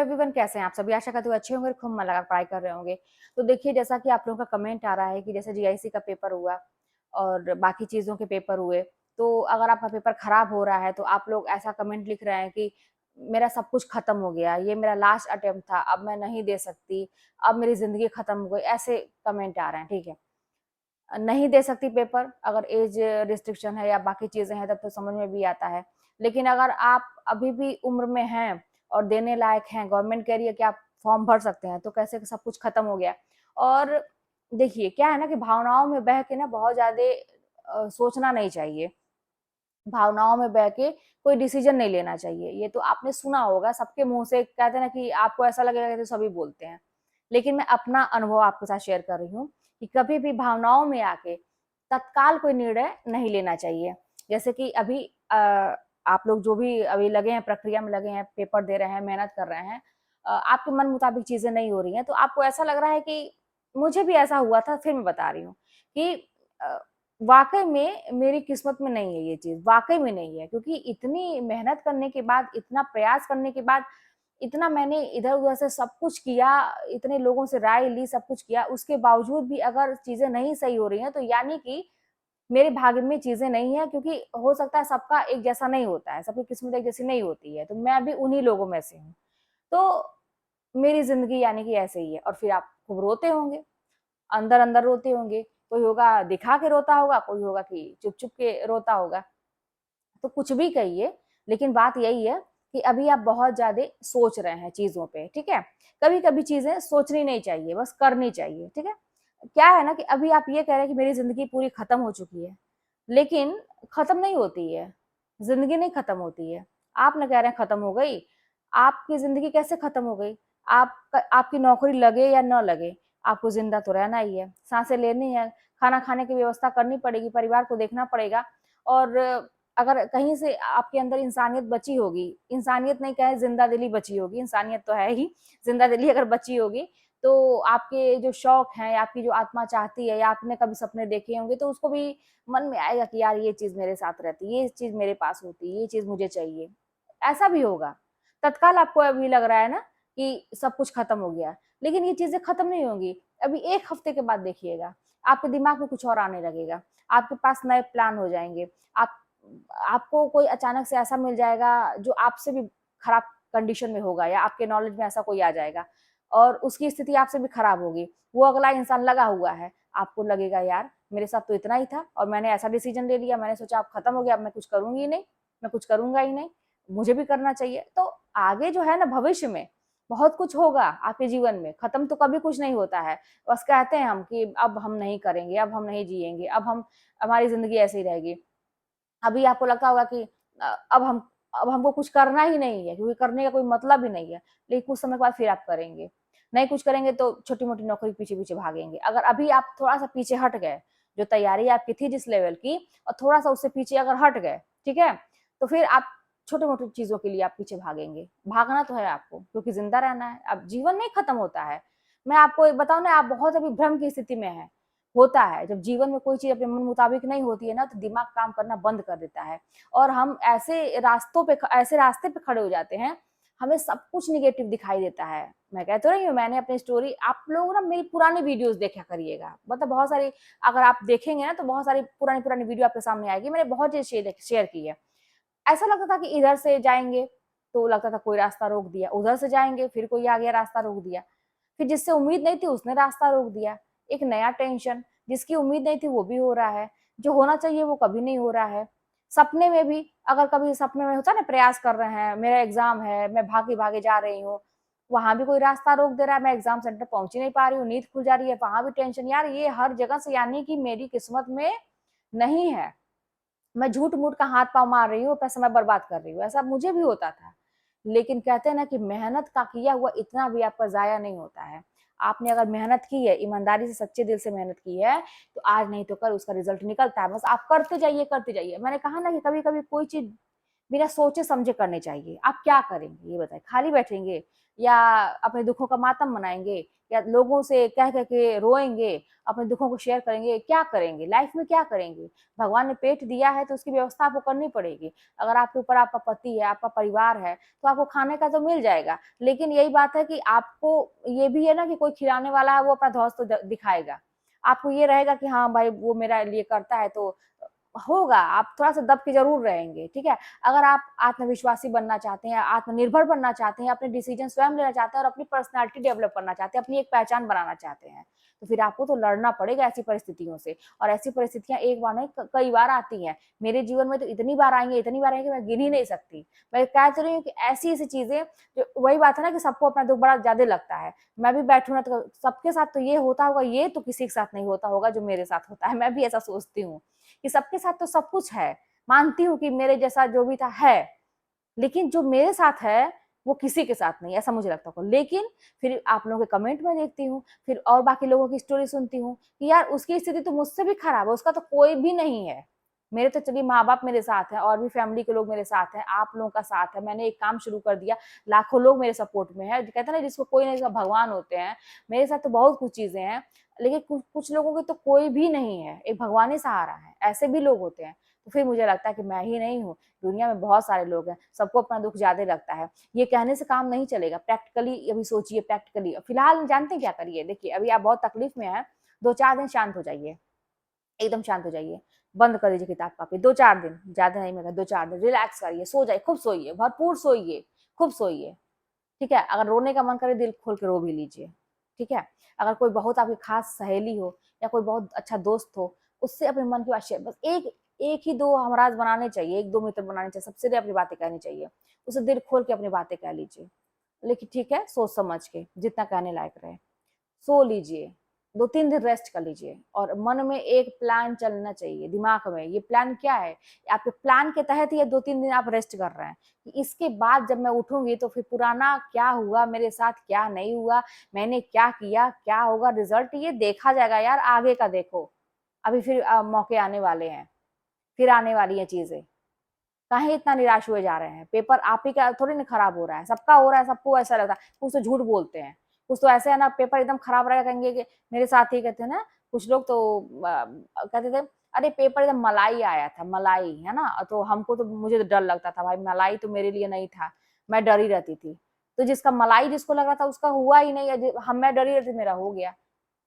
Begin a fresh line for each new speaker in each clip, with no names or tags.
Everyone, कैसे हैं आप सभी? आशा करती हूँ अच्छे होंगे, खूब मन लगा पढ़ाई कर रहे होंगे। तो देखिए, जैसा कि आप लोगों का कमेंट आ रहा है कि जैसे जीआईसी का पेपर हुआ और बाकी चीज़ों के पेपर हुए, तो अगर आपका पेपर खराब हो रहा है तो आप लोग ऐसा कमेंट लिख रहे हैं कि मेरा सब कुछ खत्म हो गया, ये मेरा लास्ट अटेम्प्ट था, अब मैं नहीं दे सकती, अब मेरी ज़िंदगी खत्म हो गई, ऐसे कमेंट आ रहे हैं, ठीक है। नहीं दे सकती पेपर, अगर एज रिस्ट्रिक्शन है या बाकी चीज़ें हैं तब तो समझ में भी आता है। लेकिन अगर आप अभी भी उम्र में हैं और देने लायक हैं, गवर्नमेंट कह रही है कि आप फॉर्म भर सकते हैं, तो कैसे सब कुछ खत्म हो गया? और देखिए, क्या है ना कि भावनाओं में बह के ना बहुत ज़्यादा सोचना नहीं चाहिए। भावनाओं में बह के कोई डिसीजन नहीं लेना चाहिए। ये तो आपने सुना होगा, सबके मुँह से कहते हैं ना कि आपको ऐसा लगेगा कि तो सभी बोलते हैं। लेकिन मैं अपना अनुभव आपके साथ शेयर कर रही हूँ कि कभी भी भावनाओं में आके तत्काल कोई निर्णय नहीं लेना चाहिए। जैसे कि अभी आप लोग जो भी अभी लगे हैं, प्रक्रिया में लगे हैं, पेपर दे रहे हैं, मेहनत कर रहे हैं, आपके मन मुताबिक चीज़ें नहीं हो रही हैं, तो आपको ऐसा लग रहा है कि मुझे भी ऐसा हुआ था, फिर मैं बता रही हूँ कि अ, वाक़ई में मेरी किस्मत में नहीं है ये चीज़, वाक़ई में नहीं है, क्योंकि इतनी मेहनत करने के बाद, इतना प्रयास करने के बाद, इतना मैंने इधर-उधर से सब कुछ किया, इतने लोगों से राय ली, सब कुछ किया, उसके बावजूद भी अगर चीज़ें नहीं सही हो रही हैं, तो यानी कि मेरे भाग्य में चीज़ें नहीं हैं, क्योंकि हो सकता है सबका एक जैसा नहीं होता है, सबकी किस्मत एक जैसी नहीं होती है, तो मैं भी उन्हीं लोगों में से हूँ। तो मेरी ज़िंदगी यानी कि ऐसे ही है, और फिर आप खूब रोते होंगे, अंदर-अंदर रोते होंगे, कोई होगा दिखा के रोता होगा, कोई होगा कि चुप-चुप के रोता होगा। तो कुछ भी कहिए, लेकिन बात यही है कि अभी आप बहुत ज़्यादा सोच रहे हैं चीज़ों पे, ठीक है? कभी-कभी चीज़ें सोचनी नहीं चाहिए, बस करनी चाहिए, ठीक है? क्या है ना कि अभी आप ये कह रहे हैं कि मेरी ज़िंदगी पूरी खत्म हो चुकी है, लेकिन खत्म नहीं होती है, ज़िंदगी नहीं खत्म होती है। आप ना कह रहे हैं खत्म हो गई, आपकी ज़िंदगी कैसे खत्म हो गई? आपकी नौकरी लगे या ना लगे, आपको ज़िंदा तो रहना ही है, साँसें लेनी है, खाना खाने की व्यवस्था करनी पड़ेगी, परिवार को देखना पड़ेगा, और अगर कहीं से आपके अंदर इंसानियत बची होगी, इंसानियत नहीं कहें, ज़िंदा-दिली बची होगी, इंसानियत तो है ही, ज़िंदा-दिली अगर बची होगी, तो आपके जो शौक हैं, आपकी जो आत्मा चाहती है, या आपने कभी सपने देखे होंगे, तो उसको भी मन में आएगा कि यार ये चीज़ मेरे साथ रहती, ये चीज़ मेरे पास होती, ये चीज़ मुझे चाहिए। ऐसा भी होगा। तत्काल आपको अभी लग रहा है ना कि सब कुछ खत्म हो गया, लेकिन ये चीज़ें खत्म नहीं होंगी। अभी 1 हफ्ते के बाद देखिएगा, आपके दिमाग में कुछ और आने लगेगा, आपके पास नए प्लान हो जाएँगे, आप आपको कोई अचानक से ऐसा मिल जाएगा जो आपसे भी खराब कंडीशन में होगा, या आपके नॉलेज में ऐसा कोई आ जाएगा और उसकी स्थिति आपसे भी खराब होगी। वो अगला इंसान लगा हुआ है, आपको लगेगा यार मेरे साथ तो इतना ही था और मैंने ऐसा डिसीजन ले लिया, मैंने सोचा अब खत्म हो गया, अब मैं कुछ करूँगी ही नहीं, मैं कुछ करूँगा ही नहीं, मुझे भी करना चाहिए। तो आगे जो है ना, भविष्य में बहुत कुछ होगा आपके जीवन में, खत्म तो कभी कुछ नहीं होता है। बस कहते हैं हम कि अब हम नहीं करेंगे, अब हम नहीं जिएँगे, अब हम हमारी ज़िंदगी ऐसे ही रहेगी। अभी आपको लगता होगा कि अब हमको कुछ करना ही नहीं है, क्योंकि करने का कोई मतलब ही नहीं है। लेकिन कुछ समय के बाद फिर आप करेंगे। नहीं कुछ करेंगे तो छोटी-मोटी नौकरी के पीछे-पीछे भागेंगे। अगर अभी आप थोड़ा-सा पीछे हट गए, जो तैयारी आपकी थी जिस लेवल की, और थोड़ा-सा उससे पीछे अगर हट गए, ठीक है? तो फिर आप छोटी-मोटी चीज़ों के लिए आप पीछे भागेंगे। भागना तो है आपको, क्योंकि ज़िंदा रहना है। अब जीवन नहीं खत्म होता है। मैं आपको एक बताऊँ ना, आप बहुत अभी भ्रम की स्थिति में हैं। होता है, जब जीवन में कोई चीज़ अपने मन मुताबिक नहीं होती है ना, तो दिमाग काम करना बंद कर देता है, और हम ऐसे रास्ते पे खड़े हो जाते हैं, हमें सब कुछ नेगेटिव दिखाई देता है। मैं कह तो रही हूँ, मैंने अपनी स्टोरी, आप लोग ना मेरी पुरानी वीडियोज़ देखा करिएगा, मतलब बहुत सारी, अगर आप देखेंगे ना तो बहुत सारी पुरानी-पुरानी वीडियो आपके सामने आएगी, मैंने बहुत चीज़ शेयर की है। ऐसा लगता था कि इधर से जाएँगे, तो लगता था कोई रास्ता रोक दिया, उधर से जाएँगे फिर कोई आ गया रास्ता रोक दिया। फिर जिससे उम्मीद नहीं थी उसने रास्ता रोक दिया। एक नया टेंशन, जिसकी उम्मीद नहीं थी वो भी हो रहा है, जो होना चाहिए वो कभी नहीं हो रहा है। सपने में भी, अगर कभी सपने में होता है ना, प्रयास कर रहे हैं, मेरा एग्ज़ाम है, मैं भागे-भागे जा रही हूँ, वहाँ भी कोई रास्ता रोक दे रहा है, मैं एग्ज़ाम सेंटर पहुँच ही नहीं पा रही हूँ, नींद खुल जा रही है, वहाँ भी टेंशन। यार ये हर जगह से यानी कि मेरी किस्मत में नहीं है। मैं झूठ-मूठ का हाथ-पाँव मार रही हूँ, अपना समय बर्बाद कर रही हूँ, ऐसा मुझे भी होता था। लेकिन कहते हैं ना कि मेहनत का किया हुआ इतना भी आपका ज़ाया नहीं होता है। आपने अगर मेहनत की है, ईमानदारी से, सच्चे दिल से मेहनत की है, तो आज नहीं तो कल उसका रिज़ल्ट निकलता है। बस आप करते जाइए, करते जाइए। मैंने कहा ना कि कभी-कभी कोई चीज़ बिना सोचे समझे करने चाहिए। आप क्या करेंगे ये बताइए? खाली बैठेंगे या अपने दुखों का मातम मनाएँगे या लोगों से कह के रोएँगे, अपने दुखों को शेयर करेंगे, क्या करेंगे? लाइफ में क्या करेंगे? भगवान ने पेट दिया है तो उसकी व्यवस्था आपको करनी पड़ेगी। अगर आपके ऊपर आपका पति है, आपका परिवार है, तो आपको खाने का तो मिल जाएगा। लेकिन यही बात है कि आपको ये भी है ना कि कोई खिलाने वाला है वो अपना धौंस तो दिखाएगा। आपको ये रहेगा कि हाँ भाई वो मेरा लिए करता है तो होगा, आप थोड़ा-सा दब के ज़रूर रहेंगे, ठीक है? अगर आप आत्मविश्वासी बनना चाहते हैं, आत्मनिर्भर बनना चाहते हैं, अपने डिसीज़न स्वयं लेना चाहते हैं और अपनी पर्सनैलिटी डेवलप करना चाहते हैं, अपनी एक पहचान बनाना चाहते हैं, तो फिर आपको तो लड़ना पड़ेगा ऐसी परिस्थितियों से और ऐसी परिस्थितियाँ एक बार नहीं कई बार आती हैं। मेरे जीवन में तो इतनी बार आई हैं कि मैं गिन ही नहीं सकती। मैं कह तो रही हूँ कि ऐसी-ऐसी चीज़ें जो वही बात है ना कि सबको अपना दुःख बड़ा ज़्यादा लगता है। मैं भी बैठूँ ना तो सबके साथ तो ये होता होगा, ये तो किसी के साथ नहीं होता होगा जो मेरे साथ होता है। मैं भी ऐसा सोचती हूँ। कि सबके साथ तो सब कुछ है। मानती हूँ कि मेरे जैसा जो भी था है, लेकिन जो मेरे साथ है, वो किसी के साथ नहीं, ऐसा मुझे लगता होगा। लेकिन फिर आप लोगों के कमेंट में देखती हूँ, फिर और बाकी लोगों की स्टोरी सुनती हूँ कि यार उसकी स्थिति तो मुझसे भी खराब है, उसका तो कोई भी नहीं है। मेरे तो चलिए माँ-बाप मेरे साथ हैं और भी फैमिली के लोग मेरे साथ हैं, आप लोगों का साथ है, मैंने एक काम शुरू कर दिया, लाखों लोग मेरे सपोर्ट में हैं। कहते हैं ना जिसको कोई नहीं, जिसका भगवान होते हैं, मेरे साथ तो बहुत कुछ चीज़ें हैं, लेकिन कुछ कुछ लोगों के तो कोई भी नहीं है, एक भगवान ही सहारा है, ऐसे भी लोग होते हैं। तो फिर मुझे लगता है कि मैं ही नहीं हूँ, दुनिया में बहुत सारे लोग हैं, सबको अपना दुःख ज़्यादा लगता है। ये कहने से काम नहीं चलेगा, प्रैक्टिकली अभी सोचिए प्रैक्टिकली। फिलहाल जानते हैं क्या करिए? देखिए, अभी आप बहुत तकलीफ में हैं, 2-4 दिन शांत हो जाइए, एकदम शांत हो जाइए। बंद कर दीजिए किताब-कॉपी 2-4 दिन, ज़्यादा नहीं मगर 2-4 दिन रिलैक्स करिए, सो जाइए, खूब सोइए, भरपूर सोइए, खूब सोइए। ठीक है? अगर रोने का मन करे दिल खोल के रो भी लीजिए, ठीक है? अगर कोई बहुत आपकी खास सहेली हो या कोई बहुत अच्छा दोस्त हो, उससे अपने मन की बात शेयर बस एक 1 ही 2 हमराज़ बनाने चाहिए, 1-2 मित्र बनाने चाहिए, सबसे अपनी बातें कहनी चाहिए। उससे दिल खोल के अपनी बातें कह लीजिए। लेकिन ठीक है, सोच समझ के, जितना कहने लायक रहे। सो लीजिए, 2-3 दिन रेस्ट कर लीजिए और मन में एक प्लान चलना चाहिए दिमाग में, ये प्लान क्या है? आपके प्लान के तहत ये 2-3 दिन आप रेस्ट कर रहे हैं, कि इसके बाद जब मैं उठूँगी तो फिर पुराना क्या हुआ मेरे साथ, क्या नहीं हुआ, मैंने क्या किया, क्या होगा रिज़ल्ट ये देखा जाएगा यार, आगे का देखो। अभी फिर मौके आने वाले हैं, फिर आने वाली हैं चीज़ें। काहे इतना निराश हुए जा रहे हैं? पेपर आप ही का थोड़ी ना खराब हो रहा है, सबका हो रहा है, सबको ऐसा लगता है। कुछ तो झूठ बोलते हैं, कुछ तो ऐसे है ना पेपर एकदम खराब रहेगा कहेंगे कि मेरे साथ ही कहते हैं ना, कुछ लोग तो कहते थे, "अरे पेपर एकदम मलाई आया था, मलाई" है ना? तो हमको तो मुझे तो डर लगता था भाई मलाई तो मेरे लिए नहीं था, मैं डरी रहती थी। तो जिसका मलाई जिसको लग रहा था उसका हुआ ही नहीं मैं डरी रहती मेरा हो गया।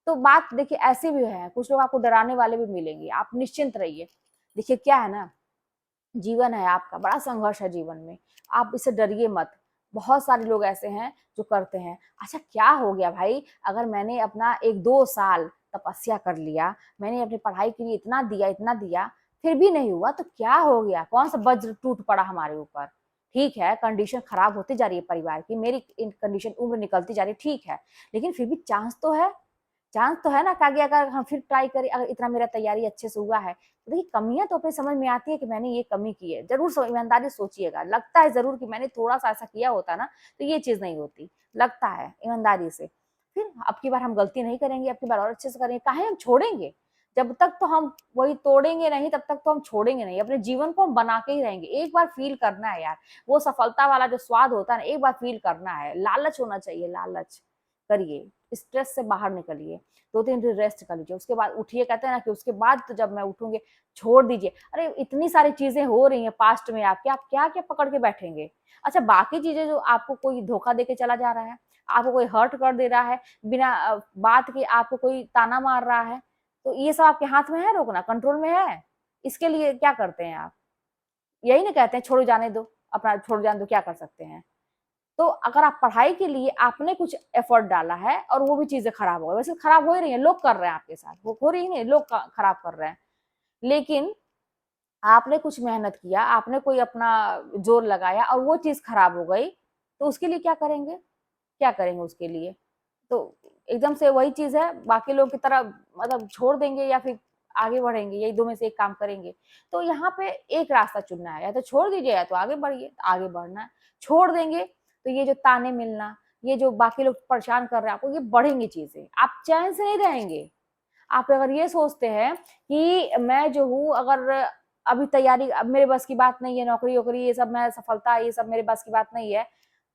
तो बात देखिए ऐसी भी है, कुछ लोग आपको डराने वाले भी मिलेंगे, आप निश्चिंत रहिए। देखिए क्या है ना जीवन है आपका, बड़ा संघर्ष है जीवन में, आप इससे डरिए मत। बहुत सारे लोग ऐसे हैं जो करते हैं। अच्छा क्या हो गया भाई, अगर मैंने अपना 1-2 साल तपस्या कर लिया, मैंने अपनी पढ़ाई के लिए इतना दिया, फिर भी नहीं हुआ तो क्या हो गया? कौन-सा वज्र टूट पड़ा हमारे ऊपर? ठीक है, कंडीशन खराब होती जा रही है परिवार की, मेरी इन कंडीशन उम्र निकलती जा रही है, ठीक है। लेकिन फिर भी चांस तो है। चांस तो है ना कि आगे अगर हम फिर ट्राई करें अगर इतना मेरा तैयारी अच्छे से हुआ है तो देखिए कमियां तो अपने समझ में आती है कि मैंने ये कमी की है जरूर ईमानदारी सोचिएगा लगता है जरूर कि मैंने थोड़ा सा ऐसा किया होता ना तो ये चीज नहीं होती लगता है ईमानदारी से फिर अब की बार हम गलती नहीं करेंगे अब की बार और अच्छे से करेंगे काहे हम छोड़ेंगे जब तक तो हम वही तोड़ेंगे नहीं तब तक तो हम छोड़ेंगे नहीं अपने जीवन को हम बना के ही रहेंगे एक बार फील करना है यार वो सफलता वाला जो स्वाद होता है ना एक बार फील करना है लालच होना चाहिए लालच करिए स्ट्रेस से बाहर निकलिए 2-3 दिन रेस्ट कर लीजिए उसके बाद उठिए कहते हैं ना कि उसके बाद तो जब मैं उठूंगी छोड़ दीजिए अरे इतनी सारी चीजें हो रही हैं पास्ट में आपके आप क्या क्या पकड़ के बैठेंगे अच्छा बाकी चीजें जो आपको कोई धोखा देके चला जा रहा है आपको कोई हर्ट कर दे रहा है बिना बात के आपको कोई ताना मार रहा है तो ये सब आपके हाथ में है रोकना कंट्रोल में है इसके लिए क्या करते हैं आप यही ना कहते हैं छोड़ो जाने दो अपना छोड़ जाने दो क्या कर सकते हैं तो अगर आप पढ़ाई के लिए आपने कुछ एफर्ट डाला है और वो भी चीजें खराब हो गई वैसे खराब हो ही रही है लोग कर रहे हैं आपके साथ वो हो रही नहीं लोग खराब कर रहे हैं लेकिन आपने कुछ मेहनत किया आपने कोई अपना जोर लगाया और वो चीज खराब हो गई तो उसके लिए क्या करेंगे उसके लिए तो एकदम से वही चीज है बाकी लोग की तरह मतलब छोड़ देंगे या फिर आगे बढ़ेंगे यही दो में से एक काम करेंगे तो यहाँ पे एक रास्ता चुनना है या तो छोड़ दीजिए या तो आगे बढ़िए आगे बढ़ना है छोड़ देंगे तो ये जो ताने मिलना ये जो बाकी लोग परेशान कर रहे हैं आपको ये बढ़ेंगी चीजें आप चैन से नहीं रहेंगे आप अगर ये सोचते हैं कि मैं जो हूँ अगर अभी तैयारी, अब मेरे बस की बात नहीं है, नौकरी-वोकरी ये सब, मैं सफलता ये सब मेरे बस की बात नहीं है,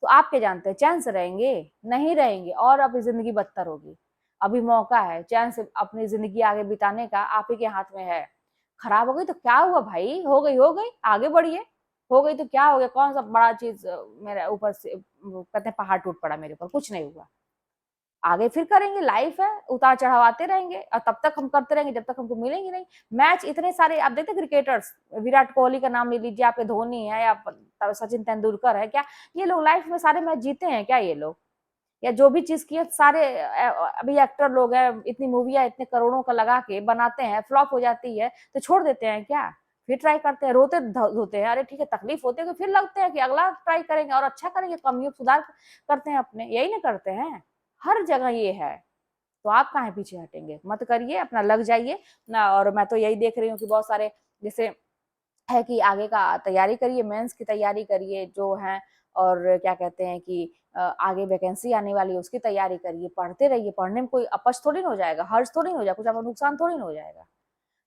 तो आप क्या जानते हैं चैन से रहेंगे? नहीं रहेंगे और अब ज़िंदगी बदतर होगी। अभी मौका है चैन से अपनी ज़िंदगी आगे बिताने का, आप ही के हाथ में है। खराब हो गई तो क्या हुआ भाई? हो गई, आगे बढ़िए। हो गई तो क्या हो गया? कौन-सा बड़ा चीज़ मेरे ऊपर से वो कहते हैं पहाड़ टूट पड़ा मेरे ऊपर, कुछ नहीं हुआ। आगे फिर करेंगे, लाइफ है, उतार-चढ़ाव आते रहेंगे और तब तक हम करते रहेंगे जब तक हमको मिलेंगे नहीं। मैच इतने सारे आप देखते हैं क्रिकेटर्स, विराट कोहली का नाम ले लीजिए, आपके धोनी है या सचिन तेंदुलकर है, क्या ये लोग लाइफ में सारे मैच जीते हैं क्या ये लोग? या जो भी चीज़ किए सारे अभी एक्टर लोग हैं, इतनी मूवियाँ इतने करोड़ों का लगा के बनाते हैं, फ्लॉप हो जाती है, तो छोड़ देते हैं क्या? फिर ट्राई करते हैं, रोते धोते हैं, अरे ठीक है तकलीफ होती है तो फिर लगते हैं कि अगला ट्राई करेंगे और अच्छा करेंगे, कमियों सुधार करते हैं अपने, यही ना करते हैं? हर जगह ये है, तो आप काहे पीछे हटेंगे? मत करिए, अपना लग जाइए ना। और मैं तो यही देख रही हूँ कि बहुत सारे जैसे है कि आगे का तैयारी करिए, मेंस की तैयारी करिए जो है, और क्या कहते हैं कि आगे वैकेंसी आने वाली है उसकी तैयारी करिए, पढ़ते रहिए, पढ़ने में कोई अपच थोड़ी ना हो जाएगा, हर्ज थोड़ी ना हो जाएगा, कुछ आपका नुकसान थोड़ी ना हो जाएगा।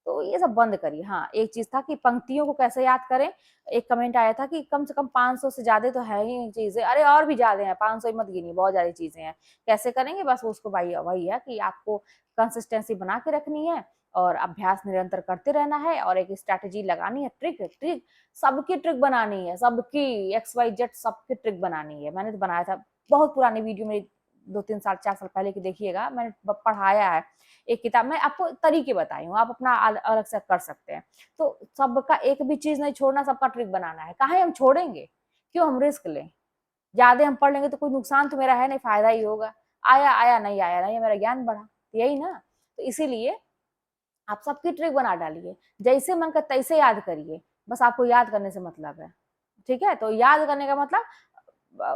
तो ये सब बंद करिए। हाँ, एक चीज़ था कि पंक्तियों को कैसे याद करें, एक कमेंट आया था कि कम से कम 500 से ज़्यादा तो है ही चीज़ें, अरे और भी ज़्यादा हैं, 500 ही मत गिनिए, बहुत ज़्यादा चीज़ें हैं। कैसे करेंगे? बस उसको भाई वही है कि आपको कंसिस्टेंसी बना के रखनी है और अभ्यास निरंतर करते रहना है और एक स्ट्रैटेजी लगानी है, ट्रिक ट्रिक सबकी ट्रिक बनानी है, सबकी एक्स, वाई, जेड सबकी ट्रिक बनानी है। मैंने तो बनाया था, बहुत पुरानी वीडियो मेरी 2-3 साल, 4 साल पहले की देखिएगा, मैंने ब पढ़ाया है। एक किताब में आपको तरीके बताई हूँ, आप अपना अलग से कर सकते हैं। तो सबका एक भी चीज़ नहीं छोड़ना, सबका ट्रिक बनाना है। काहे हम छोड़ेंगे? क्यों हम रिस्क लें? ज़्यादा हम पढ़ लेंगे तो कोई नुकसान तो मेरा है नहीं, फ़ायदा ही होगा। आया, आया, नहीं आया, नहीं मेरा ज्ञान बढ़ा, यही ना? तो इसीलिए आप सबकी ट्रिक बना डालिए, जैसे मन करे तैसे याद करिए, बस आपको याद करने से मतलब है, ठीक है? तो याद करने का मतलब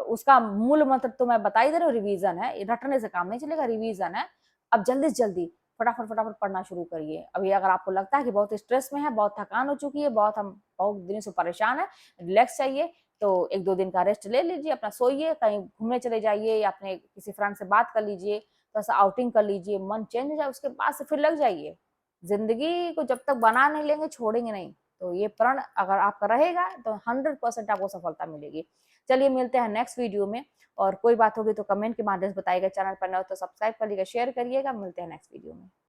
उसका मूल मंत्र तो मैं बता ही दे रही हूँ, रिवीजन है, रटने से काम नहीं चलेगा, रिवीजन है। अब जल्दी से जल्दी फटाफट फटाफट पढ़ना शुरू करिए। अभी अगर आपको लगता है कि बहुत स्ट्रेस में है, बहुत थकान हो चुकी है, बहुत दिनों से परेशान है, रिलैक्स चाहिए, तो 1-2 दिन का रेस्ट ले लीजिए, अपना सोइए, कहीं घूमने चले जाइए या अपने किसी फ्रेंड से बात कर लीजिए, थोड़ा-सा आउटिंग कर लीजिए, मन चेंज हो जाए, उसके बाद से फिर लग जाइए। ज़िंदगी को जब तक बना नहीं लेंगे, छोड़ेंगे नहीं। तो ये प्रण अगर आपका रहेगा तो 100% आपको सफलता मिलेगी। चलिए मिलते हैं नेक्स्ट वीडियो में, और कोई बात होगी तो कमेंट के माध्यम से बताइएगा। चैनल पर नए हो तो सब्सक्राइब करिएगा, शेयर करिएगा। मिलते हैं नेक्स्ट वीडियो में।